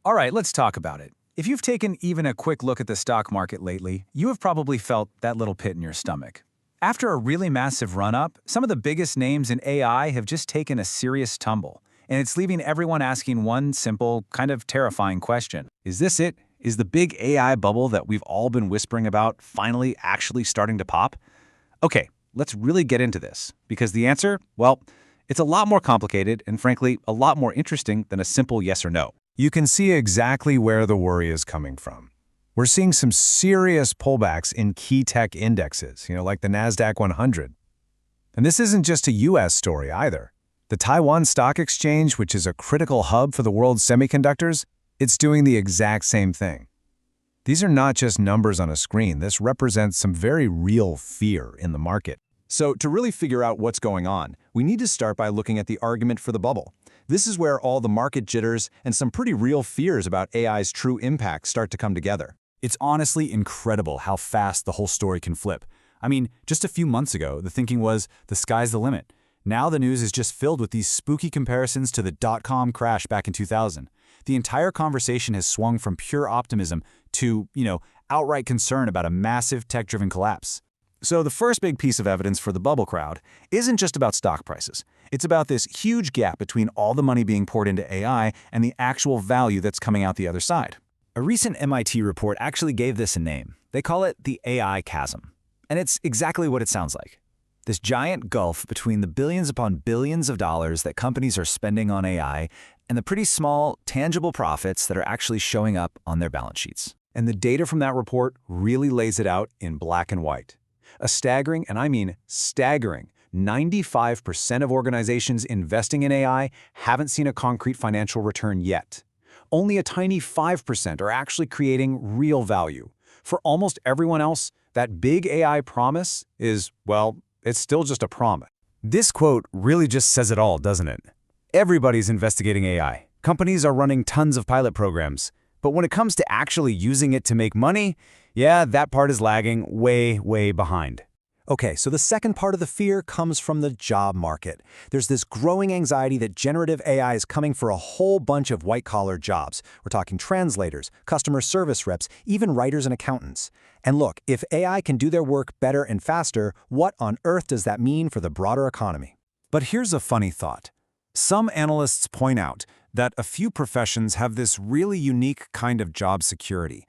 All right, let's talk about it. If you've taken even a quick look at the stock market lately, you have probably felt that little pit in your stomach. After a really massive run-up, some of the biggest names in AI have just taken a serious tumble, and it's leaving everyone asking one simple, kind of terrifying question. Is this it? Is the big AI bubble that we've all been whispering about finally actually starting to pop? Okay, let's really get into this, because the answer, well, it's a lot more complicated and frankly, a lot more interesting than a simple yes or no. You can see exactly where the worry is coming from. We're seeing some serious pullbacks in key tech indexes, like the NASDAQ 100. And this isn't just a US story either. The Taiwan Stock Exchange, which is a critical hub for the world's semiconductors, it's doing the exact same thing. These are not just numbers on a screen. This represents some very real fear in the market. So to really figure out what's going on, we need to start by looking at the argument for the bubble. This is where all the market jitters and some pretty real fears about AI's true impact start to come together. It's honestly incredible how fast the whole story can flip. I mean, just a few months ago, the thinking was the sky's the limit. Now the news is just filled with these spooky comparisons to the dot-com crash back in 2000. The entire conversation has swung from pure optimism to, outright concern about a massive tech-driven collapse. So the first big piece of evidence for the bubble crowd isn't just about stock prices. It's about this huge gap between all the money being poured into AI and the actual value that's coming out the other side. A recent MIT report actually gave this a name. They call it the AI chasm. And it's exactly what it sounds like. This giant gulf between the billions upon billions of dollars that companies are spending on AI and the pretty small, tangible profits that are actually showing up on their balance sheets. And the data from that report really lays it out in black and white. A staggering, and I mean staggering, 95% of organizations investing in AI haven't seen a concrete financial return yet. Only a tiny 5% are actually creating real value. For almost everyone else, that big AI promise is, well, it's still just a promise. This quote really just says it all, doesn't it? Everybody's investigating AI. Companies are running tons of pilot programs. But when it comes to actually using it to make money, yeah, that part is lagging way, way behind. Okay, so the second part of the fear comes from the job market. There's this growing anxiety that generative AI is coming for a whole bunch of white-collar jobs. We're talking translators, customer service reps, even writers and accountants. And look, if AI can do their work better and faster, what on earth does that mean for the broader economy? But here's a funny thought. Some analysts point out that a few professions have this really unique kind of job security.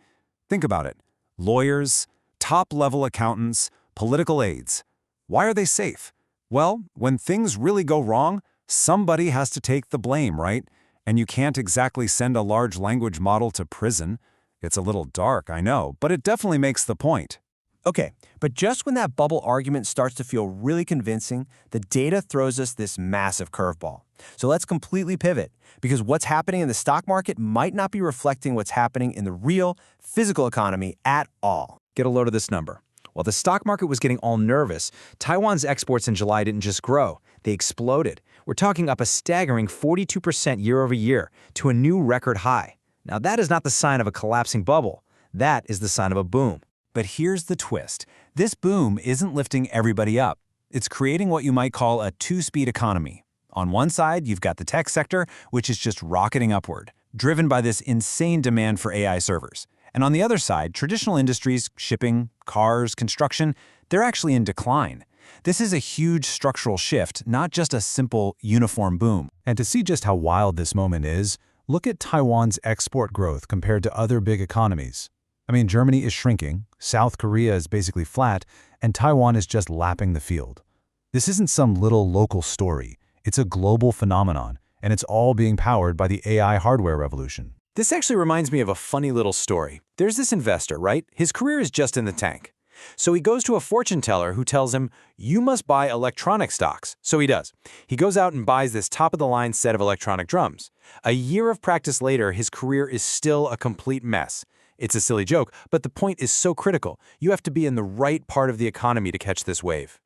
Think about it. Lawyers, top-level accountants, political aides. Why are they safe? Well, when things really go wrong, somebody has to take the blame, right? And you can't exactly send a large language model to prison. It's a little dark, I know, but it definitely makes the point. Okay, but just when that bubble argument starts to feel really convincing, the data throws us this massive curveball. So let's completely pivot, because what's happening in the stock market might not be reflecting what's happening in the real, physical economy at all. Get a load of this number. While the stock market was getting all nervous, Taiwan's exports in July didn't just grow, they exploded. We're talking up a staggering 42% year over year to a new record high. Now that is not the sign of a collapsing bubble. That is the sign of a boom. But here's the twist. This boom isn't lifting everybody up. It's creating what you might call a two-speed economy. On one side, you've got the tech sector, which is just rocketing upward, driven by this insane demand for AI servers. And on the other side, traditional industries, shipping, cars, construction, they're actually in decline. This is a huge structural shift, not just a simple, uniform boom. And to see just how wild this moment is, look at Taiwan's export growth compared to other big economies. I mean, Germany is shrinking, South Korea is basically flat, and Taiwan is just lapping the field. This isn't some little local story. It's a global phenomenon, and it's all being powered by the AI hardware revolution. This actually reminds me of a funny little story. There's this investor, right? His career is just in the tank. So he goes to a fortune teller who tells him, you must buy electronic stocks. So he does. He goes out and buys this top-of-the-line set of electronic drums. A year of practice later, his career is still a complete mess. It's a silly joke, but the point is so critical. You have to be in the right part of the economy to catch this wave.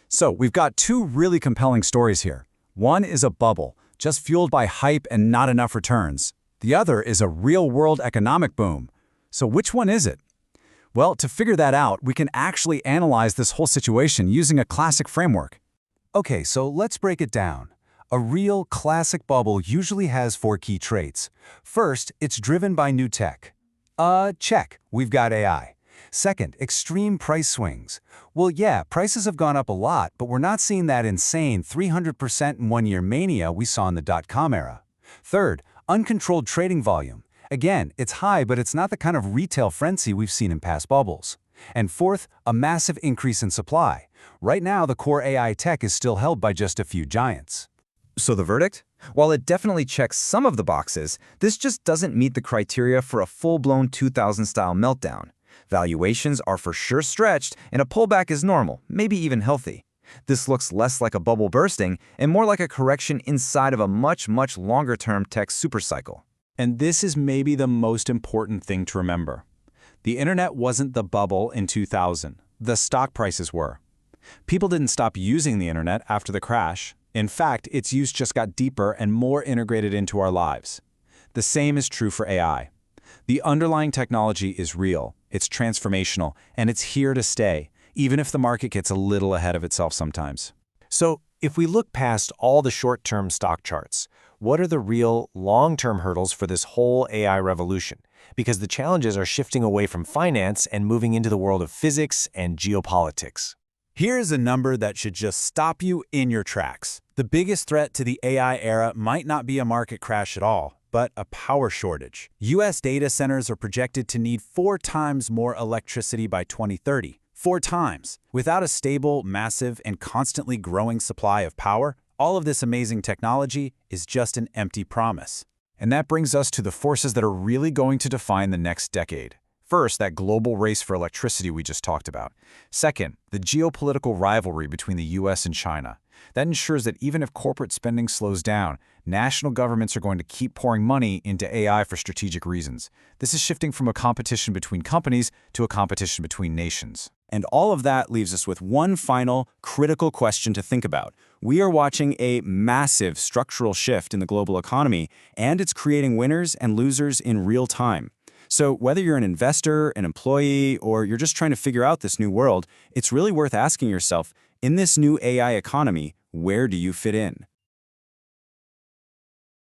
So we've got two really compelling stories here. One is a bubble, just fueled by hype and not enough returns. The other is a real-world economic boom. So which one is it? Well, to figure that out, we can actually analyze this whole situation using a classic framework. Okay, so let's break it down. A real classic bubble usually has 4 key traits. First, it's driven by new tech. Check, we've got AI. Second, extreme price swings. Well, yeah, prices have gone up a lot, but we're not seeing that insane 300% in one-year mania we saw in the dot-com era. Third, uncontrolled trading volume. Again, it's high, but it's not the kind of retail frenzy we've seen in past bubbles. And fourth, a massive increase in supply. Right now, the core AI tech is still held by just a few giants. So the verdict? While it definitely checks some of the boxes, this just doesn't meet the criteria for a full-blown 2000-style meltdown. Valuations are for sure stretched, and a pullback is normal, maybe even healthy. This looks less like a bubble bursting and more like a correction inside of a much longer-term tech supercycle. And this is maybe the most important thing to remember. The internet wasn't the bubble in 2000. The stock prices were. People didn't stop using the internet after the crash. In fact, its use just got deeper and more integrated into our lives. The same is true for AI. The underlying technology is real, it's transformational, and it's here to stay, even if the market gets a little ahead of itself sometimes. So, if we look past all the short-term stock charts, what are the real long-term hurdles for this whole AI revolution? Because the challenges are shifting away from finance and moving into the world of physics and geopolitics. Here's a number that should just stop you in your tracks. The biggest threat to the AI era might not be a market crash at all, but a power shortage. U.S. data centers are projected to need 4 times more electricity by 2030. 4 times. Without a stable, massive, and constantly growing supply of power, all of this amazing technology is just an empty promise. And that brings us to the forces that are really going to define the next decade. First, that global race for electricity we just talked about. Second, the geopolitical rivalry between the US and China. That ensures that even if corporate spending slows down, national governments are going to keep pouring money into AI for strategic reasons. This is shifting from a competition between companies to a competition between nations. And all of that leaves us with one final, critical question to think about. We are watching a massive structural shift in the global economy, and it's creating winners and losers in real time. So whether you're an investor, an employee, or you're just trying to figure out this new world, it's really worth asking yourself, in this new AI economy, where do you fit in?